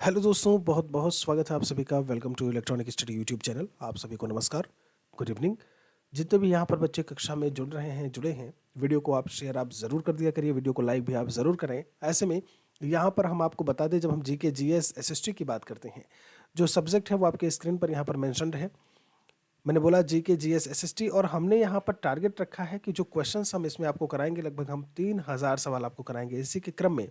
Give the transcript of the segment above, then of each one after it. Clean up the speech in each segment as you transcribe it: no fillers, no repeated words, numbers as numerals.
Hello दोस्तों, बहुत बहुत स्वागत है आप सभी का। Welcome to electronic study YouTube channel. आप सभी को नमस्कार, गुड इवनिंग। जितने भी यहाँ पर बच्चे कक्षा में जुड़ रहे हैं, जुड़े हैं, वीडियो को आप शेयर आप ज़रूर कर दिया करिए, वीडियो को लाइक भी आप ज़रूर करें। ऐसे में यहाँ पर हम आपको बता दें, जब हम जीके जीएस एसएसटी की बात करते हैं, जो सब्जेक्ट है वो आपके स्क्रीन पर यहाँ पर मैंशनड है। मैंने बोला जीके जीएस एसएसटी, और हमने यहाँ पर टारगेट रखा है कि जो क्वेश्चंस हम इसमें आपको कराएंगे, लगभग हम 3000 सवाल आपको कराएंगे। इसी के क्रम में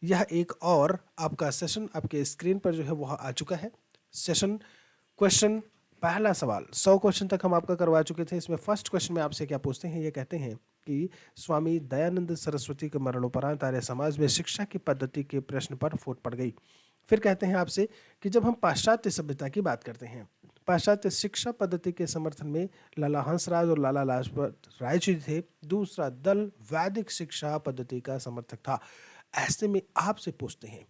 यह एक और आपका सेशन आपके स्क्रीन पर जो है वह आ चुका है। सेशन क्वेश्चन पहला सवाल 100 क्वेश्चन तक हम आपका करवा चुके थे। इसमें फर्स्ट क्वेश्चन में आपसे क्या पूछते हैं, ये कहते हैं कि स्वामी दयानंद सरस्वती के मरणोपरांत आर्य समाज में शिक्षा की पद्धति के प्रश्न पर फूट पड़ गई। फिर कहते हैं आपसे कि जब हम पाश्चात्य सभ्यता की बात करते हैं, पाश्चात्य शिक्षा पद्धति के समर्थन में लाला हंसराज और लाला लाजपत राय जी थे। दूसरा दल वैदिक शिक्षा पद्धति का समर्थक था। ऐसे में आपसे पूछते हैं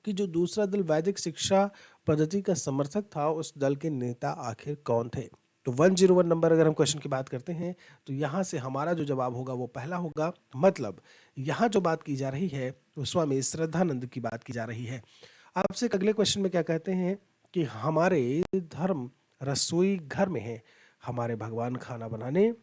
कि जो दूसरा दल वैदिक शिक्षा पद्धति का समर्थक था, उस दल के नेता आखिर कौन थे। तो 101 नंबर अगर हम क्वेश्चन की बात करते हैं तो यहाँ से हमारा जो जवाब होगा वो पहला होगा। मतलब यहाँ जो बात की जा रही है वो स्वामी श्रद्धानंद की बात की जा रही है। आपसे अगले क्वेश्चन में क्या कहते हैं कि हमारे धर्म रसोई घर में है, हमारे भगवान खाना बनाने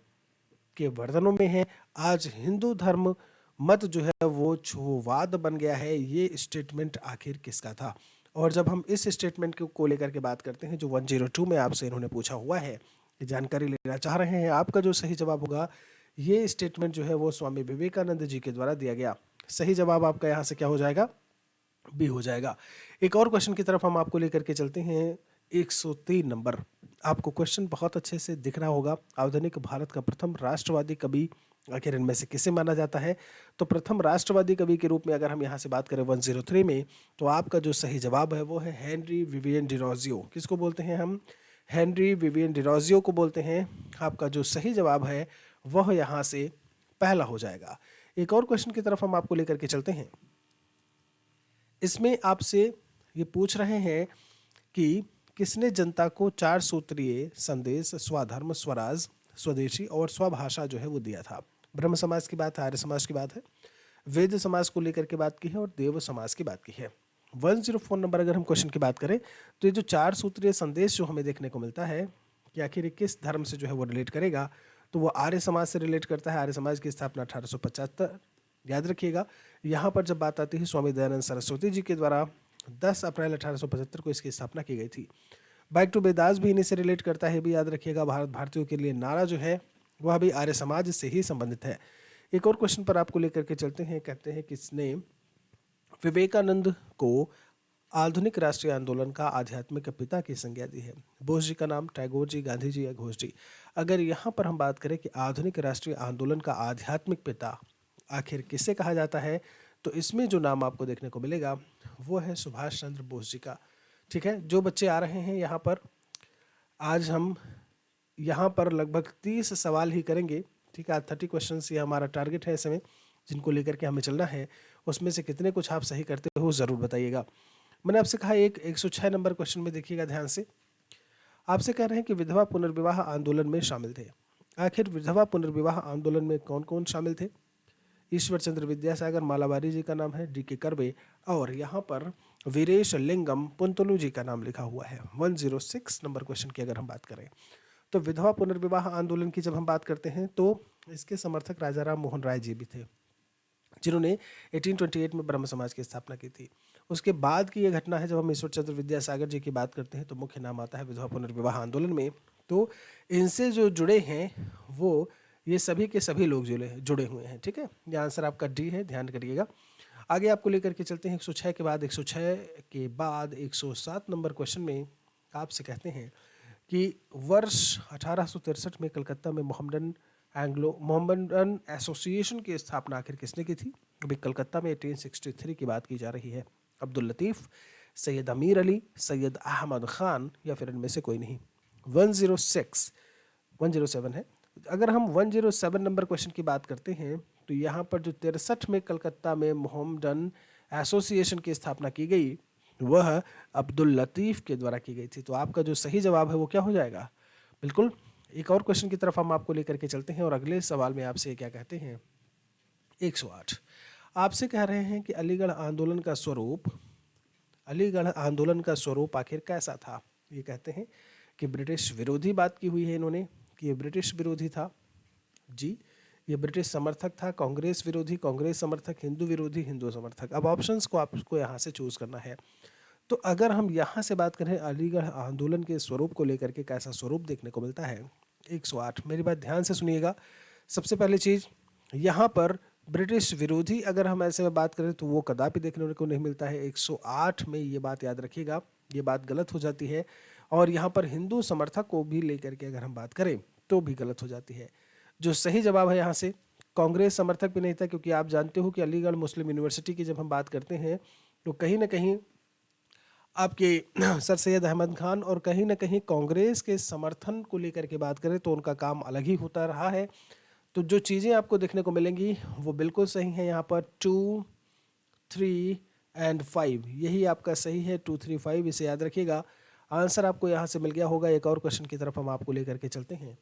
के बर्तनों में है। आज हिंदू धर्म मत जो है वो छूवाद बन गया है। ये स्टेटमेंट आखिर किसका था। और जब हम इस स्टेटमेंट को लेकर के बात करते हैं, जो 102 में आपसे इन्होंने पूछा हुआ है, ये जानकारी लेना चाह रहे हैं, आपका जो सही जवाब होगा, ये स्टेटमेंट जो है वो स्वामी विवेकानंद जी के द्वारा दिया गया। सही जवाब आपका यहाँ से क्या हो जाएगा, बी हो जाएगा। एक और क्वेश्चन की तरफ हम आपको लेकर के चलते हैं। 103 नंबर, आपको क्वेश्चन बहुत अच्छे से दिख रहा होगा। आधुनिक भारत का प्रथम राष्ट्रवादी कवि आखिर इनमें से किसे माना जाता है। तो प्रथम राष्ट्रवादी कवि के रूप में अगर हम यहाँ से बात करें 103 में, तो आपका जो सही जवाब है वो है हेनरी विवियन डिरोजियो। किसको बोलते हैं हम, हेनरी विवियन डिरोजियो को बोलते हैं। आपका जो सही जवाब है वह यहाँ से पहला हो जाएगा। एक और क्वेश्चन की तरफ हम आपको लेकर के चलते हैं। इसमें आपसे ये पूछ रहे हैं कि किसने जनता को 4 सूत्रीय संदेश स्वधर्म स्वराज स्वदेशी और स्वभाषा जो है वो दिया था। ब्रह्म समाज की बात है, आर्य समाज की बात है, वेद समाज को लेकर के बात की है, और देव समाज की बात की है। 104 नंबर अगर हम क्वेश्चन की बात करें तो ये जो 4 सूत्रीय संदेश जो हमें देखने को मिलता है कि आखिर किस धर्म से जो है वो रिलेट करेगा, तो वो आर्य समाज से रिलेट करता है। आर्य समाज की स्थापना 1875, याद रखिएगा। यहाँ पर जब बात आती है स्वामी दयानंद सरस्वती जी के द्वारा 10 अप्रैल 1875 को इसकी स्थापना की गई थी। बैक टू बेदास भी इन्हीं से रिलेट करता है, भी याद रखिएगा। भारत भारतीयों के लिए नारा जो है वह भी आर्य समाज से ही संबंधित है। एक और क्वेश्चन पर आपको लेकर के चलते हैं। कहते हैं किसने विवेकानंद को आधुनिक राष्ट्रीय आंदोलन का आध्यात्मिक पिता की संज्ञा दी है। बोस जी का नाम, टैगोर जी, गांधी जी या घोष जी। अगर यहाँ पर हम बात करें कि आधुनिक राष्ट्रीय आंदोलन का आध्यात्मिक पिता आखिर किसे कहा जाता है, तो इसमें जो नाम आपको देखने को मिलेगा वो है सुभाष चंद्र बोस जी का। ठीक है, जो बच्चे आ रहे हैं यहाँ पर, आज हम यहाँ पर लगभग 30 सवाल ही करेंगे। ठीक है, 30 क्वेश्चन ये हमारा टारगेट है इसमें, जिनको लेकर के हमें चलना है। उसमें से कितने कुछ आप सही करते हो ज़रूर बताइएगा। मैंने आपसे कहा 106 नंबर क्वेश्चन में देखिएगा ध्यान से। आपसे कह रहे हैं कि विधवा पुनर्विवाह आंदोलन में शामिल थे। आखिर विधवा पुनर्विवाह आंदोलन में कौन कौन शामिल थे। ईश्वर चंद्र विद्यासागर मालाबारी जी का नाम है, डी.के. कर्वे, और यहाँ पर वीरेश लिंगम पुंतलू जी का नाम लिखा हुआ है। 106 नंबर क्वेश्चन की अगर हम बात करें तो विधवा पुनर्विवाह आंदोलन की जब हम बात करते हैं तो इसके समर्थक राजा राम मोहन राय जी भी थे, जिन्होंने 1828 में ब्रह्म समाज की स्थापना की थी। उसके बाद की यह घटना है। जब हम ईश्वर चंद्र विद्यासागर जी की बात करते हैं तो मुख्य नाम आता है विधवा पुनर्विवाह आंदोलन में। तो इनसे जो जुड़े हैं वो ये सभी के सभी लोग जुड़े हुए हैं। ठीक है, ये आंसर आपका डी है, ध्यान करिएगा। आगे आपको लेकर के चलते हैं 106 के बाद 107 नंबर क्वेश्चन में आपसे कहते हैं कि वर्ष 1863 में कलकत्ता में मोहम्मडन एसोसिएशन की स्थापना आखिर किसने की थी। अभी कलकत्ता में 1863 की बात की जा रही है। अब्दुल लतीफ़, सैयद अमीर अली, सैयद अहमद ख़ान, या फिर इनमें से कोई नहीं। 107 है। अगर हम 107 नंबर क्वेश्चन की बात करते हैं तो यहाँ पर जो 63 में कलकत्ता में मोहम्मडन एसोसिएशन की स्थापना की गई वह अब्दुल लतीफ़ के द्वारा की गई थी। तो आपका जो सही जवाब है वो क्या हो जाएगा, बिल्कुल। एक और क्वेश्चन की तरफ हम आपको लेकर के चलते हैं और अगले सवाल में आपसे क्या कहते हैं। 108 आपसे कह रहे हैं कि अलीगढ़ आंदोलन का स्वरूप अलीगढ़ आंदोलन का स्वरूप आखिर कैसा था? ये कहते हैं कि ब्रिटिश विरोधी बात की हुई है इन्होंने, कि ये ब्रिटिश विरोधी था जी, ये ब्रिटिश समर्थक था, कांग्रेस विरोधी, कांग्रेस समर्थक, हिंदू विरोधी, हिंदू समर्थक। अब ऑप्शंस को आपको यहाँ से चूज करना है। तो अगर हम यहाँ से बात करें अलीगढ़ आंदोलन के स्वरूप को लेकर के, कैसा स्वरूप देखने को मिलता है, 108। मेरी बात ध्यान से सुनिएगा। सबसे पहली चीज, यहाँ पर ब्रिटिश विरोधी अगर हम ऐसे में बात करें तो वो कदापि देखने को नहीं मिलता है। 108 में ये बात याद रखिएगा, ये बात गलत हो जाती है। और यहाँ पर हिंदू समर्थक को भी लेकर के अगर हम बात करें तो भी गलत हो जाती है। जो सही जवाब है यहाँ से, कांग्रेस समर्थक भी नहीं था, क्योंकि आप जानते हो कि अलीगढ़ मुस्लिम यूनिवर्सिटी की जब हम बात करते हैं तो कहीं ना कहीं आपके सर सैयद अहमद खान और कहीं ना कहीं कांग्रेस के समर्थन को लेकर के बात करें तो उनका काम अलग ही होता रहा है। तो जो चीज़ें आपको देखने को मिलेंगी वो बिल्कुल सही है। यहाँ पर 2, 3 एंड 5, यही आपका सही है, 2, 3, 5, इसे याद रखिएगा। आंसर आपको यहाँ से मिल गया होगा। एक और क्वेश्चन की तरफ हम आपको लेकर के चलते हैं।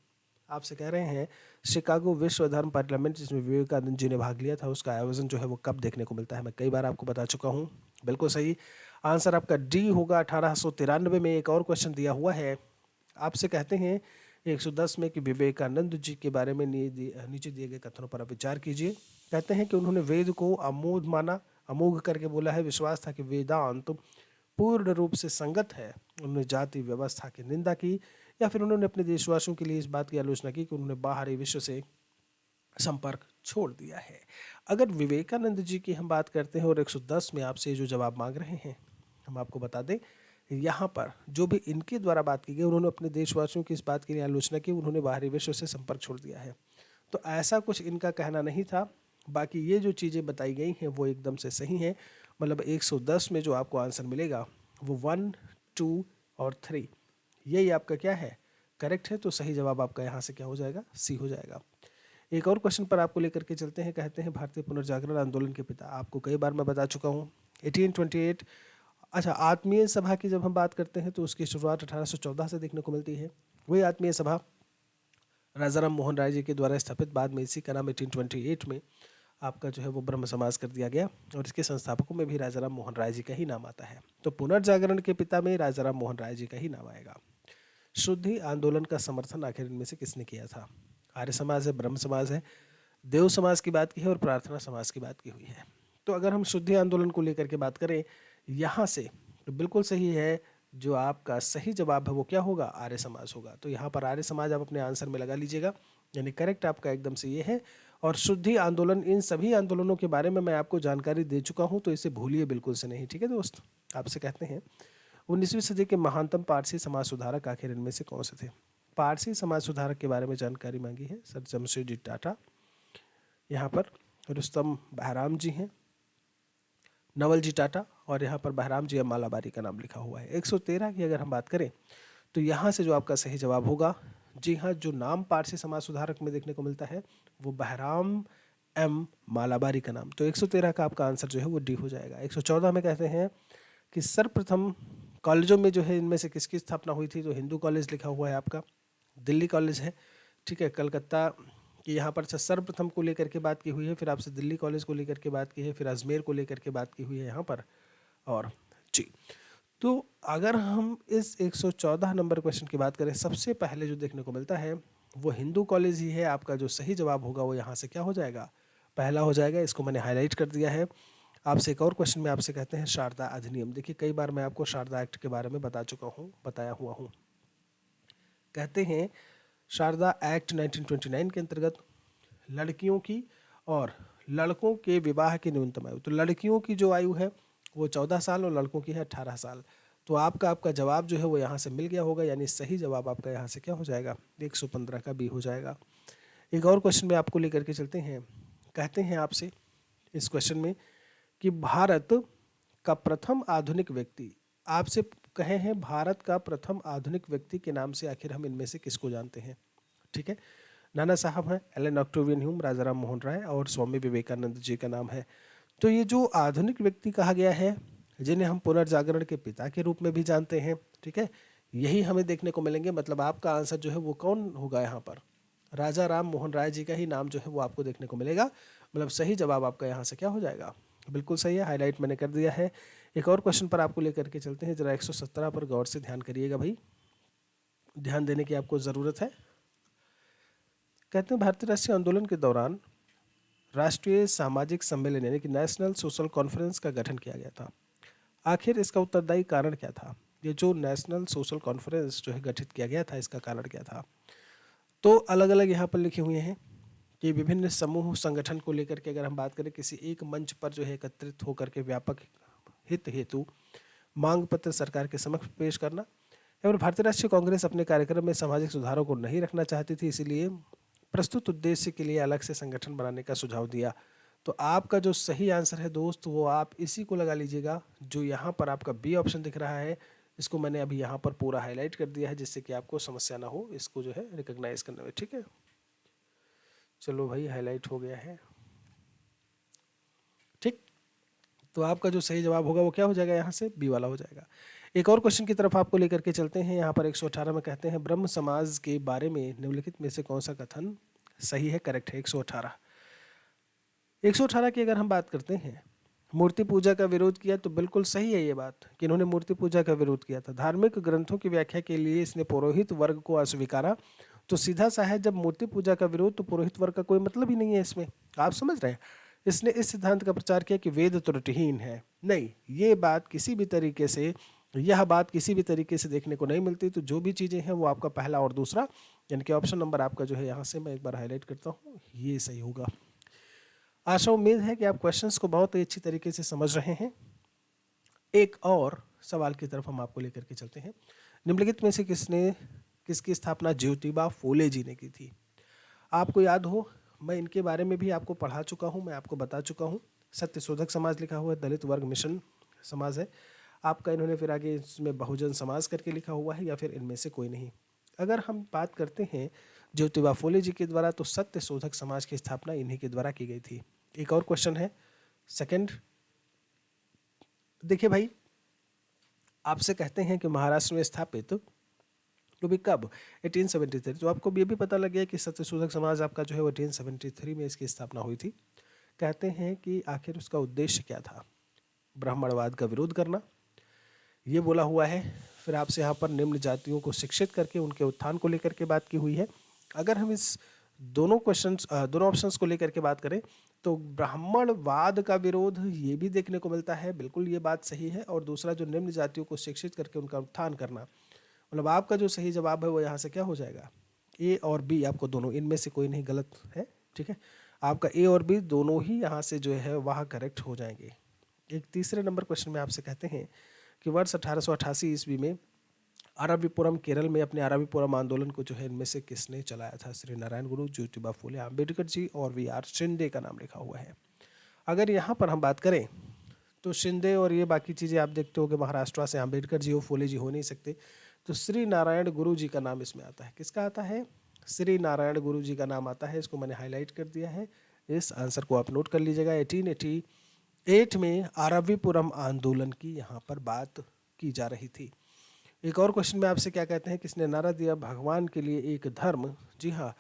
आपसे कह रहे हैं शिकागो विश्व धर्म पार्लियामेंट जिसमें विवेकानंद जी ने भाग लिया था, उसका आयोजन जो है वो कब देखने को मिलता है? मैं कई बार आपको बता चुका हूँ। बिल्कुल सही आंसर आपका डी होगा, 1893 में। एक और क्वेश्चन दिया हुआ है, आपसे कहते हैं 110 में कि विवेकानंद जी के बारे में नीचे दिए गए कथनों पर आप विचार कीजिए। कहते हैं कि उन्होंने वेद को अमोघ माना, अमोघ करके बोला है। विश्वास था कि वेदांत पूर्ण रूप से संगत है। उन्होंने जाति व्यवस्था की निंदा की, या फिर उन्होंने अपने देशवासियों के लिए इस बात की आलोचना की कि उन्होंने बाहरी विश्व से संपर्क छोड़ दिया है। अगर विवेकानंद जी की हम बात करते हैं और 110 में आपसे जो जवाब मांग रहे हैं, हम आपको बता दें यहाँ पर जो भी इनके द्वारा बात की गई, उन्होंने अपने देशवासियों की इस बात के लिए आलोचना की, उन्होंने बाहरी विश्व से संपर्क छोड़ दिया है। तो ऐसा कुछ इनका कहना नहीं था। बाकी ये जो चीज़ें बताई गई हैं वो एकदम से सही हैं। मतलब 110 में जो आपको आंसर मिलेगा वो 1, 2 और 3, यही आपका क्या है, करेक्ट है। तो सही जवाब आपका यहाँ से क्या हो जाएगा, सी हो जाएगा। एक और क्वेश्चन पर आपको लेकर के चलते हैं। कहते हैं भारतीय पुनर्जागरण आंदोलन के पिता, आपको कई बार मैं बता चुका हूँ, 1828। अच्छा, आत्मीय सभा की जब हम बात करते हैं तो उसकी शुरुआत 1814 से देखने को मिलती है। वही आत्मीय सभा राजाराम मोहन राय जी के द्वारा स्थापित, बाद में इसी का नाम 1828 में आपका जो है वो ब्रह्म समाज कर दिया गया, और इसके संस्थापकों में भी राजाराम मोहन राय जी का ही नाम आता है। तो पुनर्जागरण के पिता में राजाराम मोहन राय जी का ही नाम आएगा। शुद्धि आंदोलन का समर्थन आखिर इनमें से किसने किया था? आर्य समाज है, ब्रह्म समाज है, देव समाज की बात की है और प्रार्थना समाज की बात की हुई है। तो अगर हम शुद्धि आंदोलन को लेकर के बात करें यहाँ से, तो बिल्कुल सही है। जो आपका सही जवाब है वो क्या होगा, आर्य समाज होगा। तो यहाँ पर आर्य समाज आप अपने आंसर में लगा लीजिएगा, यानी करेक्ट आपका एकदम से ये है। और शुद्धि आंदोलन, इन सभी आंदोलनों के बारे में मैं आपको जानकारी दे चुका हूँ, तो इसे भूलिए बिल्कुल से नहीं, ठीक है दोस्त। आपसे कहते हैं 19वीं सदी के महानतम पारसी समाज सुधारक आखिर इनमें से कौन से थे? पारसी समाज सुधारक के बारे में जानकारी मांगी है सर जमशेदजी टाटा। यहाँ पर रुस्तम बहराम जी हैं, नवल जी टाटा, और यहाँ पर बहराम जी अम्मालाबारी का नाम लिखा हुआ है। 113 की अगर हम बात करें तो यहाँ से जो आपका सही जवाब होगा, जी हाँ, जो नाम पारसी समाज सुधारक में देखने को मिलता है वो बहराम एम मालाबारी का नाम। तो 113 का आपका आंसर जो है वो डी हो जाएगा। 114 में कहते हैं कि सर्वप्रथम कॉलेजों में जो है इनमें से किसकी स्थापना हुई थी? तो हिंदू कॉलेज लिखा हुआ है आपका, दिल्ली कॉलेज है, ठीक है, कलकत्ता कि यहाँ पर सर्वप्रथम को लेकर के बात की हुई है, फिर आपसे दिल्ली कॉलेज को लेकर के बात की है, फिर अजमेर को लेकर के बात की हुई है यहाँ पर, और जी। तो अगर हम इस 114 नंबर क्वेश्चन की बात करें, सबसे पहले जो देखने को मिलता है वो हिंदू कॉलेज ही है। आपका जो सही जवाब होगा वो यहाँ से क्या हो जाएगा, पहला हो जाएगा। इसको मैंने हाईलाइट कर दिया है। आपसे एक और क्वेश्चन में आपसे कहते हैं शारदा अधिनियम। देखिए कई बार मैं आपको शारदा एक्ट के बारे में बता चुका हूँ, बताया हुआ हूँ। कहते हैं शारदा एक्ट 1929 के अंतर्गत लड़कियों की और लड़कों के विवाह की न्यूनतम आयु, तो लड़कियों की जो आयु है वो 14 साल और लड़कों की है 18 साल। तो आपका जवाब जो है वो यहाँ से मिल गया होगा, यानी सही जवाब आपका यहाँ से क्या हो जाएगा, 115 का बी हो जाएगा। एक और क्वेश्चन में आपको लेकर के चलते हैं। कहते हैं आपसे इस क्वेश्चन में कि भारत का प्रथम आधुनिक व्यक्ति, आपसे कहे हैं भारत का प्रथम आधुनिक व्यक्ति के नाम से आखिर हम इनमें से किसको जानते हैं? ठीक है, नाना साहब हैं, Allan Octavian Hume, Rajaram Mohan Roy और स्वामी विवेकानंद जी का नाम है। तो ये जो आधुनिक व्यक्ति कहा गया है, जिन्हें हम पुनर्जागरण के पिता के रूप में भी जानते हैं, ठीक है, यही हमें देखने को मिलेंगे। मतलब आपका आंसर जो है वो कौन होगा यहाँ पर, राजा राम मोहन राय जी का ही नाम जो है वो आपको देखने को मिलेगा। मतलब सही जवाब आपका यहाँ से क्या हो जाएगा, बिल्कुल सही है, हाईलाइट मैंने कर दिया है। एक और क्वेश्चन पर आपको लेकर के चलते हैं, जरा 117 पर गौर से ध्यान करिएगा भाई, ध्यान देने की आपको ज़रूरत है। कहते हैं भारतीय राष्ट्रीय आंदोलन के दौरान राष्ट्रीय सामाजिक सम्मेलन यानी कि नेशनल सोशल कॉन्फ्रेंस का गठन किया गया था। आखिर इसका उत्तरदायी कारण क्या था? ये जो नेशनल सोशल कॉन्फ्रेंस जो है गठित किया गया था, इसका कारण क्या था? तो अलग अलग यहाँ पर लिखे हुए हैं कि विभिन्न समूह संगठन को लेकर के अगर हम बात करें, किसी एक मंच पर जो है एकत्रित होकर के व्यापक हित हेतु मांग पत्र सरकार के समक्ष पेश करना, और भारतीय राष्ट्रीय कांग्रेस अपने कार्यक्रम में सामाजिक सुधारों को नहीं रखना चाहती थी, इसीलिए प्रस्तुत उद्देश्य के लिए अलग से संगठन बनाने का सुझाव दिया। तो आपका जो सही आंसर है दोस्त, वो आप इसी को लगा लीजिएगा, जो यहाँ पर आपका बी ऑप्शन दिख रहा है। इसको मैंने अभी यहाँ पर पूरा हाईलाइट कर दिया है, जिससे कि आपको समस्या ना हो इसको जो है रिकॉग्नाइज करने में। ठीक है, चलो भाई, हाईलाइट हो गया है। ठीक, तो आपका जो सही जवाब होगा वो क्या हो जाएगा, यहाँ से बी वाला हो जाएगा। एक और क्वेश्चन की तरफ आपको लेकर के चलते हैं। यहाँ पर 118 में कहते हैं, ब्रह्म समाज के बारे में निम्नलिखित में से कौन सा कथन सही है, करेक्ट है। 118 की अगर हम बात करते हैं, मूर्ति पूजा का विरोध किया, तो बिल्कुल सही है ये बात कि इन्होंने मूर्ति पूजा का विरोध किया था। धार्मिक ग्रंथों की व्याख्या के लिए इसने पुरोहित वर्ग को अस्वीकारा। तो सीधा सा है, जब मूर्ति पूजा का विरोध, तो पुरोहित वर्ग का कोई मतलब ही नहीं है इसमें। आप समझ रहे हैं? इसने इस सिद्धांत का प्रचार किया कि वेद त्रुटिहीन है। नहीं, ये बात किसी भी तरीके से, यह बात किसी भी तरीके से देखने को नहीं मिलती। तो जो भी चीज़ें हैं वो आपका पहला और दूसरा, यानी कि ऑप्शन नंबर आपका जो है, यहाँ से मैं एक बार हाईलाइट करता हूँ, ये सही होगा। आशा उम्मीद है कि आप क्वेश्चंस को बहुत ही अच्छी तरीके से समझ रहे हैं। एक और सवाल की तरफ हम आपको लेकर के चलते हैं। निम्नलिखित में से किसकी स्थापना ज्योतिबा फूले जी ने की थी? आपको याद हो, मैं इनके बारे में भी आपको पढ़ा चुका हूँ, मैं आपको बता चुका हूँ। सत्यशोधक समाज लिखा हुआ है, दलित वर्ग मिशन समाज है आपका, इन्होंने फिर आगे इसमें बहुजन समाज करके लिखा हुआ है, या फिर इनमें से कोई नहीं। अगर हम बात करते हैं ज्योतिबा फूले जी के द्वारा, तो सत्यशोधक समाज की स्थापना इन्हीं के द्वारा की गई थी। एक और क्वेश्चन है, सेकंड। देखिए भाई, आपसे कहते हैं कि महाराष्ट्र में स्थापित तो भी कब, 1873। तो आपको ये भी पता लग गया कि सत्यशोधक समाज आपका जो है वो 1873 में इसकी स्थापना हुई थी। कहते हैं कि आखिर उसका उद्देश्य क्या था? ब्राह्मणवाद का विरोध करना, ये बोला हुआ है। फिर आपसे यहाँ पर निम्न जातियों को शिक्षित करके उनके उत्थान को लेकर के बात की हुई है। अगर हम इस दोनों ऑप्शंस को लेकर के बात करें, तो ब्राह्मणवाद का विरोध ये भी देखने को मिलता है, बिल्कुल ये बात सही है। और दूसरा, जो निम्न जातियों को शिक्षित करके उनका उत्थान करना, मतलब आपका जो सही जवाब है वो यहाँ से क्या हो जाएगा, ए और बी। आपको दोनों, इनमें से कोई नहीं गलत है। ठीक है, आपका ए और बी दोनों ही यहाँ से जो है वह करेक्ट हो जाएंगे। एक तीसरे नंबर क्वेश्चन में आपसे कहते हैं कि वर्ष 1888 ईस्वी में अरविपुरम, केरल में अपने अरविपुरम आंदोलन को जो है इनमें से किसने चलाया था? श्री नारायण गुरु, ज्योतिबा फूले, अम्बेडकर जी और वी.आर. शिंदे का नाम लिखा हुआ है। अगर यहाँ पर हम बात करें, तो शिंदे और ये बाकी चीज़ें आप देखते हो कि महाराष्ट्र से अम्बेडकर जी हो, फूले जी हो नहीं सकते। तो श्री नारायण गुरु जी का नाम इसमें आता है। किसका आता है? श्री नारायण गुरु जी का नाम आता है। इसको मैंने हाईलाइट कर दिया है, इस आंसर को आप नोट कर लीजिएगा। 1888 में अरविपुरम आंदोलन की यहाँ पर बात की जा रही थी। एक और क्वेश्चन में आपसे क्या कहते हैं, किसने नारा दिया, भगवान के लिए एक धर्म? जी हाँ,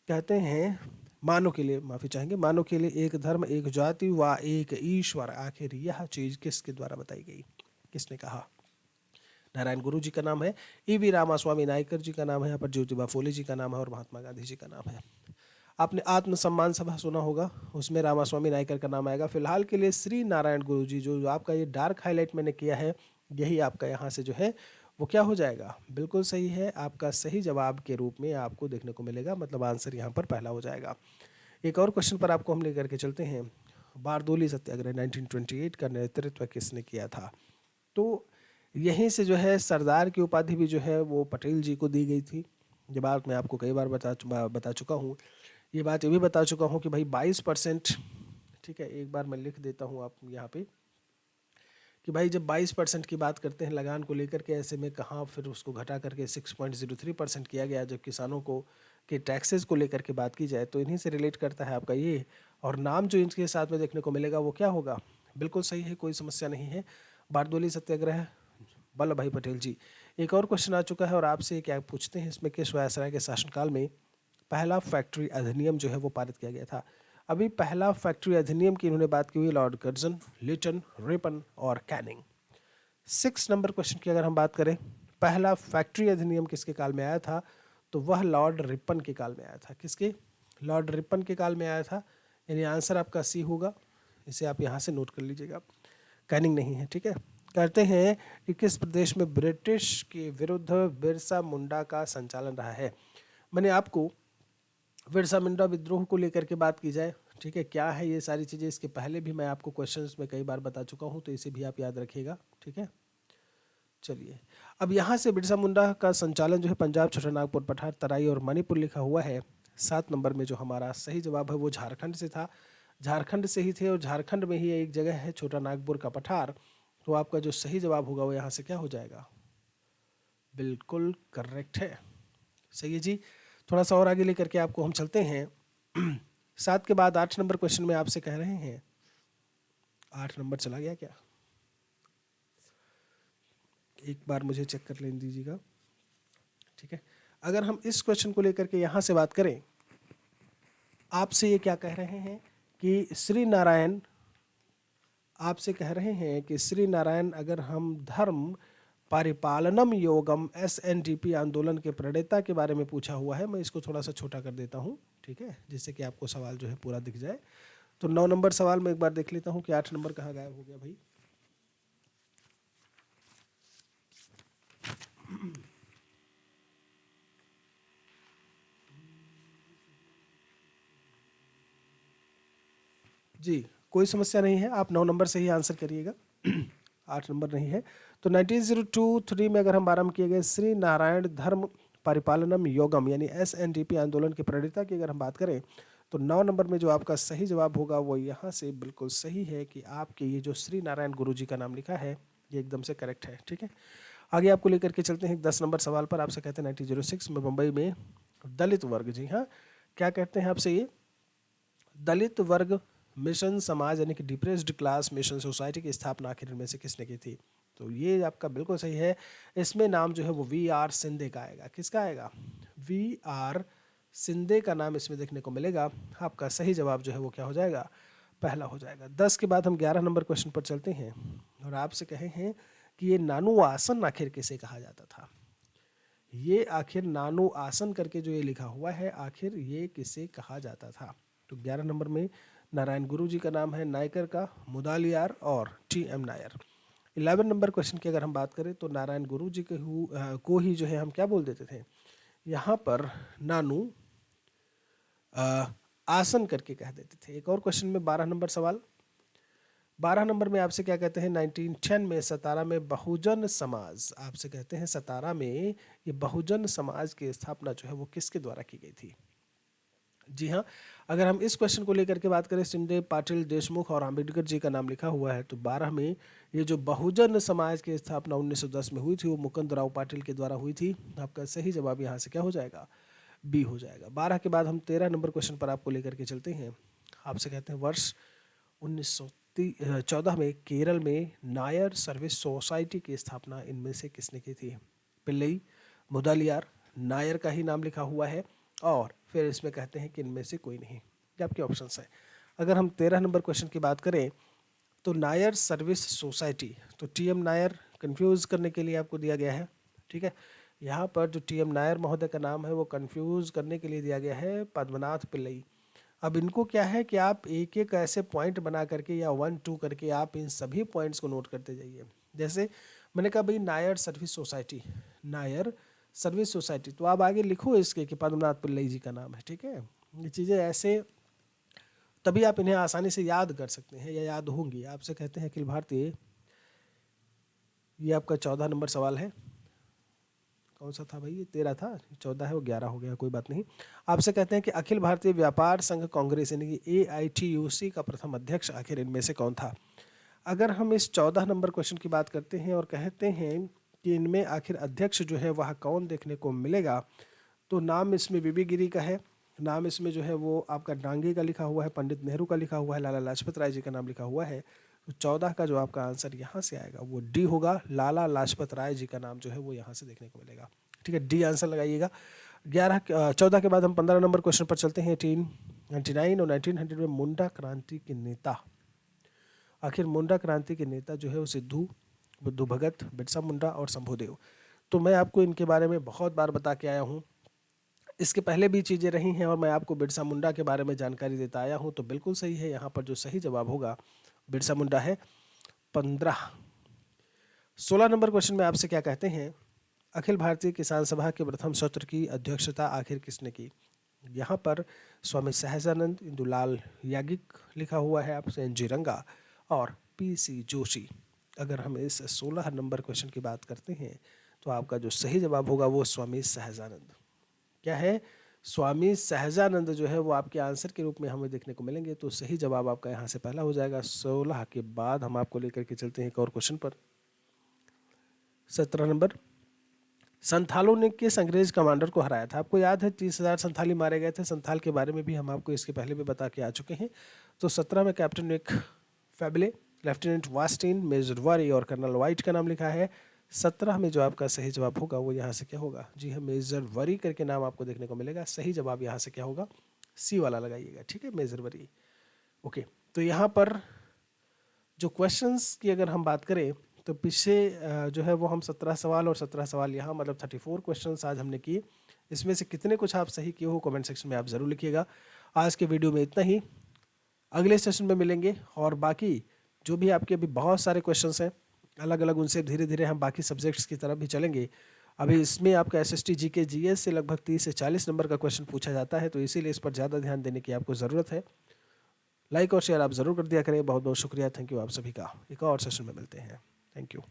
कहते हैं मानव के लिए, माफ़ी चाहेंगे, मानव के लिए एक धर्म, एक जाति व एक ईश्वर। आखिर यह चीज़ किसके द्वारा बताई गई, किसने कहा? नारायण गुरु जी का नाम है, E.V. रामास्वामी नायकर जी का नाम है, यहाँ पर ज्योतिबा फूले जी का नाम है, और महात्मा गांधी जी का नाम है। आपने आत्मसम्मान सभा सुना होगा, उसमें रामास्वामी नायकर का नाम आएगा। फिलहाल के लिए श्री नारायण गुरु जी, जो आपका ये डार्क हाईलाइट मैंने किया है, यही आपका यहाँ से जो है वो क्या हो जाएगा, बिल्कुल सही है। आपका सही जवाब के रूप में आपको देखने को मिलेगा, मतलब आंसर यहाँ पर पहला हो जाएगा। एक और क्वेश्चन पर आपको हम लेकर के चलते हैं। बारदोली सत्याग्रह 1928 का नेतृत्व किसने किया था? तो यहीं से जो है सरदार की उपाधि भी जो है वो पटेल जी को दी गई थी। ये बात मैं आपको कई बार बता चुका हूँ। ये बात ये भी बता चुका हूँ कि भाई 22%, ठीक है, एक बार मैं लिख देता हूँ आप यहाँ पे कि भाई जब 22% की बात करते हैं लगान को लेकर के, ऐसे में कहाँ फिर उसको घटा करके 6.03% किया गया। जब किसानों को के टैक्सेस को लेकर के बात की जाए, तो इन्हीं से रिलेट करता है आपका ये। और नाम जो इनके साथ में देखने को मिलेगा वो क्या होगा, बिल्कुल सही है, कोई समस्या नहीं है, बारदोली सत्याग्रह, वल्लभ भाई पटेल जी। एक और क्वेश्चन आ चुका है, और आपसे क्या पूछते हैं इसमें, किस वायसराय के शासनकाल में पहला फैक्ट्री अधिनियम जो है वो पारित किया गया था? अभी पहला फैक्ट्री अधिनियम की इन्होंने बात की हुई लॉर्ड कर्जन, लिटन, रिपन और कैनिंग। 6 नंबर क्वेश्चन की अगर हम बात करें, पहला फैक्ट्री अधिनियम किसके काल में आया था, तो वह लॉर्ड रिपन के काल में आया था। किसके? लॉर्ड रिपन के काल में आया था, यानी आंसर आपका सी होगा। इसे आप यहाँ से नोट कर लीजिएगा, कैनिंग नहीं है, ठीक है। कहते हैं कि किस प्रदेश में ब्रिटिश के विरुद्ध बिरसा मुंडा का संचालन रहा है। मैंने आपको बिरसा मुंडा विद्रोह को लेकर के बात की जाए, ठीक है, क्या है ये सारी चीज़ें, इसके पहले भी मैं आपको क्वेश्चंस में कई बार बता चुका हूँ, तो इसे भी आप याद रखिएगा, ठीक है। चलिए, अब यहाँ से बिरसा मुंडा का संचालन जो है पंजाब, छोटानागपुर, पठार, तराई और मणिपुर लिखा हुआ है। 7 नंबर में जो हमारा सही जवाब है वो झारखंड से था, झारखंड से ही थे, और झारखंड में ही एक जगह है छोटा नागपुर का पठार। तो आपका जो सही जवाब होगा वो यहाँ से क्या हो जाएगा, बिल्कुल करेक्ट है, सही है जी। थोड़ा सा और आगे लेकर के आपको हम चलते हैं। 7 के बाद 8 नंबर क्वेश्चन में आपसे कह रहे हैं, 8 नंबर चला गया क्या, एक बार मुझे चेक कर लेने दीजिएगा, ठीक है। अगर हम इस क्वेश्चन को लेकर के यहाँ से बात करें, आपसे ये क्या कह रहे हैं कि श्री नारायण, आपसे कह रहे हैं कि श्री नारायण अगर हम धर्म परिपालनम योगम SNDP आंदोलन के प्रणेता के बारे में पूछा हुआ है। मैं इसको थोड़ा सा छोटा कर देता हूँ, ठीक है, जिससे कि आपको सवाल जो है पूरा दिख जाए। तो 9 नंबर सवाल में एक बार देख लेता हूँ कि 8 नंबर कहाँ गायब हो गया भाई। जी, कोई समस्या नहीं है, आप 9 नंबर से ही आंसर करिएगा। 8 नंबर नहीं है। तो 1902-3 में अगर हम आरंभ किए गए श्री नारायण धर्म परिपालनम योगम यानी SNDP आंदोलन के प्रणेता की अगर हम बात करें, तो 9 नंबर में जो आपका सही जवाब होगा वो यहाँ से बिल्कुल सही है कि आपके ये जो श्री नारायण गुरु जी का नाम लिखा है ये एकदम से करेक्ट है, ठीक है। आगे आपको लेकर के चलते हैं 10 नंबर सवाल पर। आपसे कहते हैं 1906 में मुंबई में दलित वर्ग, जी हाँ, क्या कहते हैं आपसे, ये दलित वर्ग मिशन समाज यानी कि डिप्रेस्ड क्लास मिशन सोसाइटी की स्थापना आखिर इनमें से किसने की थी। तो ये आपका बिल्कुल सही है। इसमें नाम जो है वो VR सिंधे का आएगा। किसका आएगा? VR सिंधे का नाम इसमें देखने को मिलेगा। आपका सही जवाब जो है वो क्या हो जाएगा? पहला हो जाएगा। 10 के बाद हम 11 नंबर क्वेश्चन पर चलते हैं और आपसे कहे हैं कि ये नानू आसन आखिर किसे कहा जाता था। ये आखिर नानू आसन करके जो ये लिखा हुआ है आखिर ये किसे कहा जाता था। तो 11 नंबर में नारायण गुरु जी का नाम है, नायकर का मुदालियार और TM नायर। 11 नंबर क्वेश्चन की अगर हम बात करें तो नारायण गुरु जी को ही जो है हम क्या बोल देते थे, यहाँ पर नानू आसन करके कह देते थे। एक और क्वेश्चन में 12 नंबर सवाल, 12 नंबर में आपसे क्या कहते हैं, 1910 में सतारा में बहुजन समाज, आपसे कहते हैं सतारा में ये बहुजन समाज की स्थापना जो है वो किसके द्वारा की गई थी। जी हाँ, अगर हम इस क्वेश्चन को लेकर के बात करें, शिंदे, पाटिल, देशमुख और अंबेडकर जी का नाम लिखा हुआ है। तो 12 में ये जो बहुजन समाज की स्थापना 1910 में हुई थी वो मुकुंदराव पाटिल के द्वारा हुई थी। आपका सही जवाब यहाँ से क्या हो जाएगा? B हो जाएगा। 12 के बाद हम 13 नंबर क्वेश्चन पर आपको लेकर के चलते हैं। आपसे कहते हैं वर्ष 1914 में केरल में नायर सर्विस सोसाइटी की स्थापना इनमें से किसने की थी। पिल्लई, मुदालियार, नायर का ही नाम लिखा हुआ है और फिर इसमें कहते हैं कि इनमें से कोई नहीं। ये आपके ऑप्शंस हैं। अगर हम 13 नंबर क्वेश्चन की बात करें तो नायर सर्विस सोसाइटी, तो TM नायर कंफ्यूज करने के लिए आपको दिया गया है, ठीक है। यहाँ पर जो TM नायर महोदय का नाम है वो कंफ्यूज करने के लिए दिया गया है पद्मनाथ पिल्लई। अब इनको क्या है कि आप एक एक ऐसे पॉइंट बना करके या 1-2 करके आप इन सभी पॉइंट्स को नोट करते जाइए। जैसे मैंने कहा भाई Nair service society, Nair service society, तो आप आगे लिखो इसके कि पद्मनाथ पिल्लई जी का नाम है, ठीक है। ये चीज़ें ऐसे तभी आप इन्हें आसानी से याद कर सकते हैं या याद होंगी। आपसे कहते हैं अखिल भारतीय, ये आपका 14 नंबर सवाल है। कौन सा था भाई, ये 13 था, 14 है, वो 11 हो गया, कोई बात नहीं। आपसे कहते हैं कि अखिल भारतीय व्यापार संघ कांग्रेस यानी कि AITUC का प्रथम अध्यक्ष आखिर इनमें से कौन था। अगर हम इस 14 नंबर क्वेश्चन की बात करते हैं और कहते हैं कि इनमें आखिर अध्यक्ष जो है वह कौन देखने को मिलेगा, तो नाम इसमें बीबी गिरी का है, नाम इसमें जो है वो आपका डांगे का लिखा हुआ है, पंडित नेहरू का लिखा हुआ है, लाला लाजपत राय जी का नाम लिखा हुआ है। तो 14 का जो आपका आंसर यहाँ से आएगा वो D होगा, लाला लाजपत राय जी का नाम जो है वो यहाँ से देखने को मिलेगा, ठीक है। D आंसर लगाइएगा। 14 के बाद हम 15 नंबर क्वेश्चन पर चलते हैं। 99 और 1900 में मुंडा क्रांति के नेता, आखिर मुंडा क्रांति के नेता जो है वो सिद्धू, बुद्धू भगत, बिरसा मुंडा और शंभूदेव। तो मैं आपको इनके बारे में बहुत बार बता के आया हूँ, इसके पहले भी चीज़ें रही हैं और मैं आपको बिरसा मुंडा के बारे में जानकारी देता आया हूँ। तो बिल्कुल सही है, यहाँ पर जो सही जवाब होगा बिरसा मुंडा है 15। 16 नंबर क्वेश्चन में आपसे क्या कहते हैं, अखिल भारतीय किसान सभा के प्रथम सत्र की अध्यक्षता आखिर किसने की। यहाँ पर स्वामी सहजानंद, इंदुलाल याज्ञिक लिखा हुआ है, आपसे एन जी रंगा और पीसी जोशी। अगर हम इस 16 नंबर क्वेश्चन की बात करते हैं तो आपका जो सही जवाब होगा वो स्वामी सहजानंद। क्या है, स्वामी सहजानंद जो है वो आपके आंसर के रूप में हमें देखने को मिलेंगे। तो सही जवाब आपका यहाँ से पहला हो जाएगा। 16 के बाद हम आपको लेकर के चलते हैं एक और क्वेश्चन पर। 17 नंबर, संथालों ने किस अंग्रेज कमांडर को हराया था। आपको याद है 30,000 संथाली मारे गए थे। संथाल के बारे में भी हम आपको इसके पहले भी बता के आ चुके हैं। तो 17 में कैप्टन निक फैबले, लेफ्टिनेंट वास्टिन, मेजर वारी और कर्नल वाइट का नाम लिखा है। 17 में जो आपका सही जवाब होगा वो यहाँ से क्या होगा, जी हाँ, मेजर वरी करके नाम आपको देखने को मिलेगा। सही जवाब यहाँ से क्या होगा, सी वाला लगाइएगा, ठीक है, मेजर वरी। ओके, तो यहाँ पर जो क्वेश्चंस की अगर हम बात करें तो पीछे जो है वो हम 17 सवाल और 17 सवाल यहाँ मतलब 34 क्वेश्चंस आज हमने किए। इसमें से कितने कुछ आप सही किए हो कमेंट सेक्शन में आप ज़रूर लिखिएगा। आज के वीडियो में इतना ही, अगले सेशन में मिलेंगे और बाकी जो भी आपके अभी बहुत सारे क्वेश्चंस हैं अलग अलग, उनसे धीरे धीरे हम बाकी सब्जेक्ट्स की तरफ भी चलेंगे। अभी इसमें आपका एसएसटी जीके जीएस से लगभग 30 से 40 नंबर का क्वेश्चन पूछा जाता है, तो इसीलिए इस पर ज़्यादा ध्यान देने की आपको ज़रूरत है। लाइक और शेयर आप ज़रूर कर दिया करें। बहुत बहुत शुक्रिया, थैंक यू आप सभी का। एक और सेशन में मिलते हैं, थैंक यू।